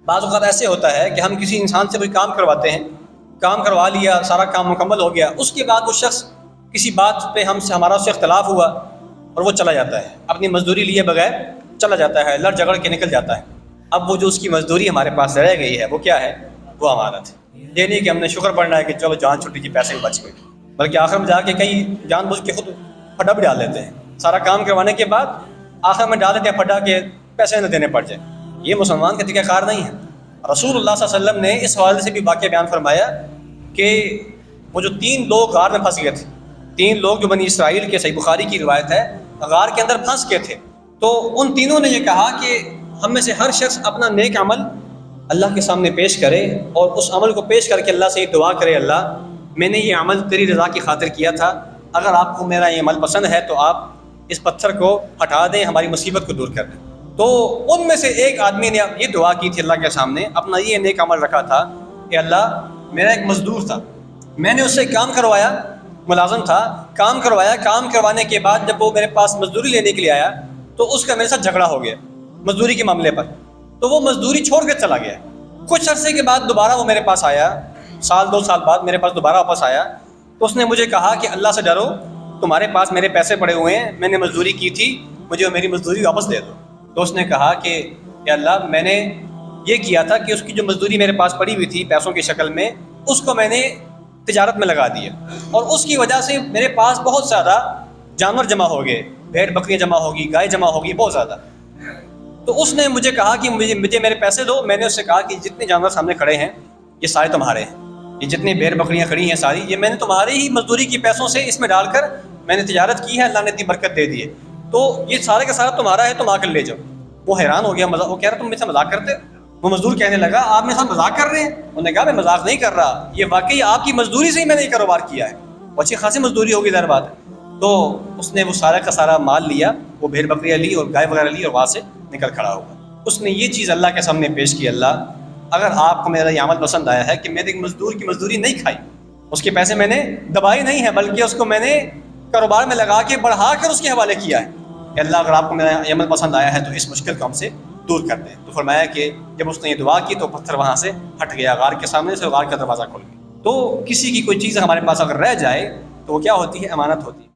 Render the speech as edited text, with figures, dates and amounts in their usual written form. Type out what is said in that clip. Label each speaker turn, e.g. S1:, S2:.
S1: بعض اوقات ایسے ہوتا ہے کہ ہم کسی انسان سے کوئی کام کرواتے ہیں، کام کروا لیا، سارا کام مکمل ہو گیا، اس کے بعد وہ شخص کسی بات پہ ہمارا اس سے اختلاف ہوا اور وہ چلا جاتا ہے، اپنی مزدوری لیے بغیر چلا جاتا ہے، لڑ جھگڑ کے نکل جاتا ہے۔ اب وہ جو اس کی مزدوری ہمارے پاس رہ گئی ہے وہ کیا ہے؟ وہ امانت ہے۔ یہ نہیں کہ ہم نے شکر پڑھنا ہے کہ چلو جان چھٹی جی، پیسے بھی بچ گئے، بلکہ آخر میں جا کے کئی جان بوجھ کے خود پھڈا بھی ڈال لیتے ہیں، سارا کام کروانے کے بعد آخر میں ڈال دیتے ہیں پھڈا کے پیسے نہ دینے پڑ جائیں۔ یہ مسلمان کا طریقہ کار نہیں ہے۔ رسول اللہ صلی اللہ علیہ وسلم نے اس حوالے سے بھی واقعہ بیان فرمایا کہ وہ جو 3 لوگ غار میں پھنس گئے تھے، 3 لوگ جو بنی اسرائیل کے، صحیح بخاری کی روایت ہے، غار کے اندر پھنس گئے تھے، تو ان تینوں نے یہ کہا کہ ہم میں سے ہر شخص اپنا نیک عمل اللہ کے سامنے پیش کرے اور اس عمل کو پیش کر کے اللہ سے یہ دعا کرے، اللہ میں نے یہ عمل تیری رضا کی خاطر کیا تھا، اگر آپ کو میرا یہ عمل پسند ہے تو آپ اس پتھر کو ہٹا دیں، ہماری مصیبت کو دور کر دیں۔ تو ان میں سے ایک آدمی نے یہ دعا کی تھی اللہ کے سامنے، اپنا یہ نیک عمل رکھا تھا کہ اللہ میرا ایک مزدور تھا، میں نے اس سے کام کروایا، ملازم تھا، کام کروایا، کام کروانے کے بعد جب وہ میرے پاس مزدوری لینے کے لیے آیا تو اس کا میرے ساتھ جھگڑا ہو گیا مزدوری کے معاملے پر، تو وہ مزدوری چھوڑ کے چلا گیا۔ کچھ عرصے کے بعد دوبارہ وہ میرے پاس آیا، 1-2 سال بعد میرے پاس دوبارہ واپس آیا، تو اس نے مجھے کہا کہ اللہ سے ڈرو، تمہارے پاس میرے پیسے پڑے ہوئے ہیں، میں نے مزدوری کی تھی، مجھے میری مزدوری واپس دے دو۔ تو اس نے کہا کہ اے اللہ میں نے یہ کیا تھا کہ اس کی جو مزدوری میرے پاس پڑی ہوئی تھی پیسوں کی شکل میں، اس کو میں نے تجارت میں لگا دیا، اور اس کی وجہ سے میرے پاس بہت زیادہ جانور جمع ہو گئے، بھیڑ بکریاں جمع ہوگی، گائے جمع ہوگی، بہت زیادہ۔ تو اس نے مجھے کہا کہ مجھے میرے پیسے دو۔ میں نے اس سے کہا کہ جتنے جانور سامنے کھڑے ہیں یہ سارے تمہارے ہیں، یہ جتنی بھیڑ بکریاں کھڑی ہیں ساری، یہ میں نے تمہارے ہی مزدوری کی پیسوں سے اس میں ڈال کر میں نے تجارت کی ہے، اللہ نے اتنی برکت دے دی ہے، تو یہ سارے کا سارا تمہارا ہے، تم آ کر لے جاؤ۔ وہ حیران ہو گیا، وہ کہہ رہا تم میرے سے مذاق کرتے ہو؟ وہ مزدور کہنے لگا آپ میرے ساتھ مذاق کر رہے ہیں؟ انہوں نے کہا میں مذاق نہیں کر رہا، یہ واقعی آپ کی مزدوری سے ہی میں نے یہ کاروبار کیا ہے، اور اچھی خاصی مزدوری ہوگی ظاہر بات ہے۔ تو اس نے وہ سارا کا سارا مال لیا، وہ بھیڑ بکریاں لی اور گائے وغیرہ لی، اور وہاں سے نکل کھڑا ہوا۔ اس نے یہ چیز اللہ کے سامنے پیش کی، اللہ اگر آپ کو میرا یہ عمل پسند آیا ہے کہ میں نے ایک مزدور کی مزدوری نہیں کھائی، اس کے پیسے میں نے دبائے نہیں ہیں، بلکہ اس کو میں نے کاروبار میں لگا کے بڑھا کر اس کے حوالے کیا ہے، کہ اللہ اگر آپ کو میرا یہ عمل پسند آیا ہے تو اس مشکل کو ہم سے دور کر دیں۔ تو فرمایا کہ جب اس نے یہ دعا کی تو پتھر وہاں سے ہٹ گیا، غار کے سامنے سے، غار کا دروازہ کھل گیا۔ تو کسی کی کوئی چیز ہمارے پاس اگر رہ جائے تو وہ کیا ہوتی ہے؟ امانت ہوتی ہے۔